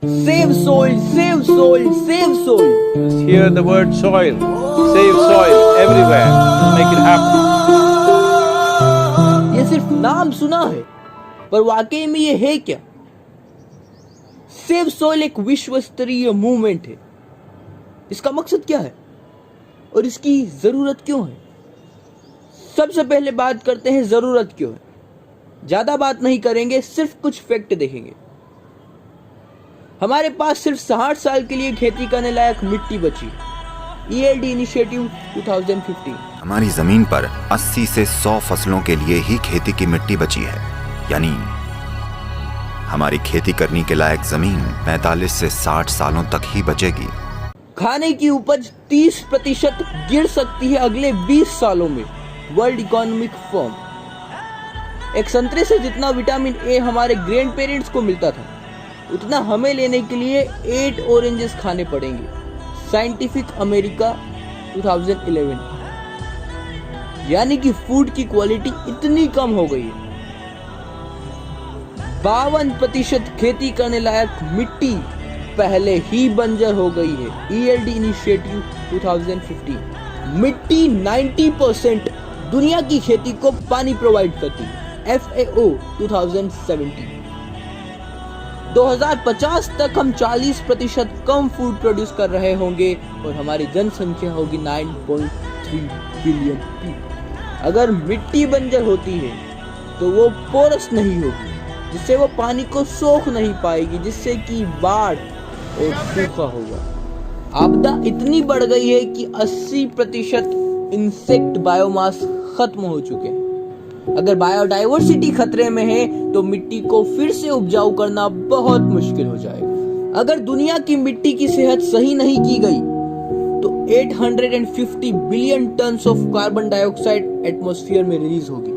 Save soil, save soil, save soil. Just hear the word soil. Save soil everywhere. Make it happen. ये सिर्फ नाम सुना है, पर वाकई में ये है क्या? सेव सोइल एक विश्व स्तरीय मूवमेंट है। इसका मकसद क्या है और इसकी जरूरत क्यों है? सबसे पहले बात करते हैं जरूरत क्यों है। ज्यादा बात नहीं करेंगे, सिर्फ कुछ फैक्ट देखेंगे। हमारे पास सिर्फ 60 साल के लिए खेती करने लायक मिट्टी बची। ELD initiative 2015। हमारी जमीन पर 80 से 100 फसलों के लिए ही खेती की मिट्टी बची है, यानी हमारी खेती करने के लायक जमीन 45 से 60 सालों तक ही बचेगी। खाने की उपज 30% गिर सकती है अगले 20 सालों में। World economic forum. एक संतरे से जितना विटामिन ए हमारे ग्रैंड पेरेंट्स को मिलता था, उतना हमें लेने के लिए 8 ऑरेंजेस खाने पड़ेंगे। Scientific America 2011। यानी कि फूड की क्वालिटी इतनी कम हो गई है। 52% खेती करने लायक मिट्टी पहले ही बंजर हो गई है। ELD initiative 2015। मिट्टी 90% दुनिया की खेती को पानी प्रोवाइड करती है। FAO 2017। 2050 तक हम 40% कम फूड प्रोड्यूस कर रहे होंगे और हमारी जनसंख्या होगी 9.3 बिलियन पीपल। अगर मिट्टी बंजर होती है तो वो पोरस नहीं होगी, जिससे वो पानी को सोख नहीं पाएगी, जिससे कि बाढ़ और सूखा होगा। आपदा इतनी बढ़ गई है कि 80% इंसेक्ट बायोमास खत्म हो चुके हैं। अगर बायोडाइवर्सिटी खतरे में है तो मिट्टी को फिर से उपजाऊ करना बहुत मुश्किल हो जाएगा। अगर दुनिया की मिट्टी की सेहत सही नहीं की गई तो 850 billion ton of carbon dioxide atmosphere में रिलीज होगी,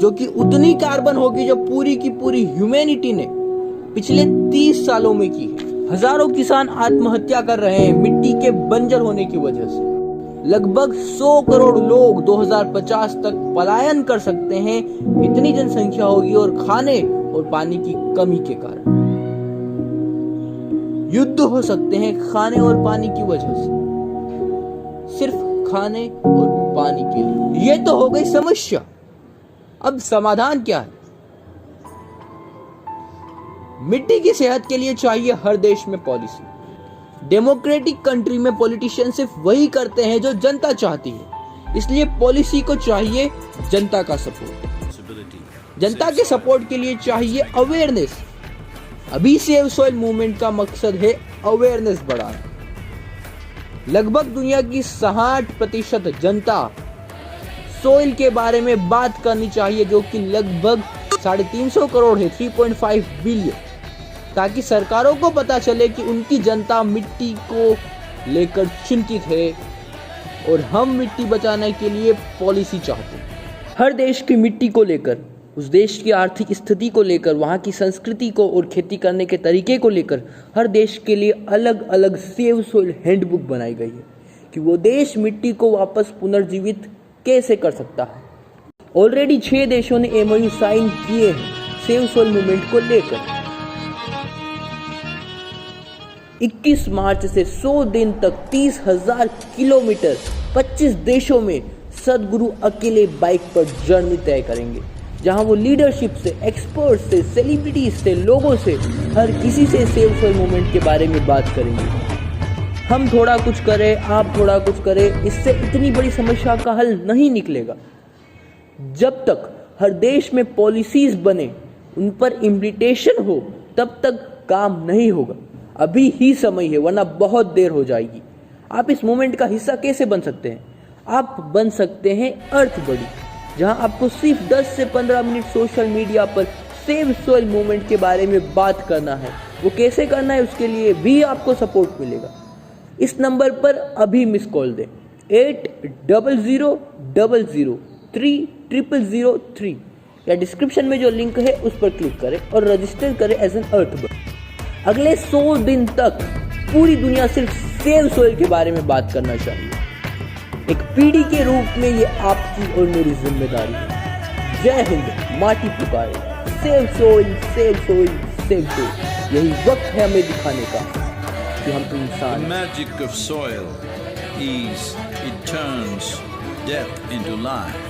जो कि उतनी कार्बन होगी जो पूरी की पूरी ह्यूमैनिटी ने पिछले 30 सालों में की है। हजारों किसान आत्महत्या कर रहे हैं मिट्टी के बंजर होने की वजह से। लगभग 100 करोड़ लोग 2050 तक पलायन कर सकते हैं। इतनी जनसंख्या होगी और खाने और पानी की कमी के कारण युद्ध हो सकते हैं खाने और पानी की वजह से, सिर्फ खाने और पानी के लिए। ये तो हो गई समस्या। अब समाधान क्या है? मिट्टी की सेहत के लिए चाहिए हर देश में पॉलिसी। डेमोक्रेटिक कंट्री में पॉलिटिशियन सिर्फ वही करते हैं जो जनता चाहती है, इसलिए पॉलिसी को चाहिए जनता का सपोर्ट। जनता के सपोर्ट के लिए चाहिए अवेयरनेस। अभी सेव सोइल मूवमेंट का मकसद है अवेयरनेस बढ़ाना। लगभग दुनिया की 60% जनता सोइल के बारे में बात करनी चाहिए, जो कि लगभग 350 करोड़ है, 3.5 बिलियन, ताकि सरकारों को पता चले कि उनकी जनता मिट्टी को लेकर चिंतित है और हम मिट्टी बचाने के लिए पॉलिसी चाहते हैं। हर देश की मिट्टी को लेकर, उस देश की आर्थिक स्थिति को लेकर, वहाँ की संस्कृति को और खेती करने के तरीके को लेकर हर देश के लिए अलग अलग सेव सोइल हैंडबुक बनाई गई है कि वो देश मिट्टी को वापस पुनर्जीवित कैसे कर सकता है। ऑलरेडी 6 देशों ने MOU साइन किए हैं सेव सोइल मूवमेंट को लेकर। 21 मार्च से 100 दिन तक 30,000 किलोमीटर 25 देशों में सदगुरु अकेले बाइक पर जर्नी तय करेंगे, जहां वो लीडरशिप से, एक्सपर्ट से, सेलिब्रिटीज से, लोगों से, हर किसी से सेव सोइल मूवमेंट के बारे में बात करेंगे। हम थोड़ा कुछ करें, आप थोड़ा कुछ करें, इससे इतनी बड़ी समस्या का हल नहीं निकलेगा। जब तक हर देश में पॉलिसीज बने, उन पर इम्प्लीमेंटेशन हो, तब तक काम नहीं होगा। अभी ही समय है, वरना बहुत देर हो जाएगी। आप इस मूवमेंट का हिस्सा कैसे बन सकते हैं? आप बन सकते हैं अर्थ बडी, जहां आपको सिर्फ 10 से 15 मिनट सोशल मीडिया पर सेव सोइल मूवमेंट के बारे में बात करना है। वो कैसे करना है, उसके लिए भी आपको सपोर्ट मिलेगा। इस नंबर पर अभी मिस कॉल दें, 8000030003 या डिस्क्रिप्शन में जो लिंक है उस पर क्लिक करें और रजिस्टर करें एज एन अर्थ बडी। अगले 100 दिन तक पूरी दुनिया सिर्फ सेव सोइल के बारे में बात करना चाहिए। एक पीढ़ी के रूप में ये आपकी और मेरी जिम्मेदारी है। जय हिंद, माटी पुकारे, save soil, save soil, save soil. यही वक्त है हमें दिखाने का कि हम इंसान The magic of soil is it turns death into life.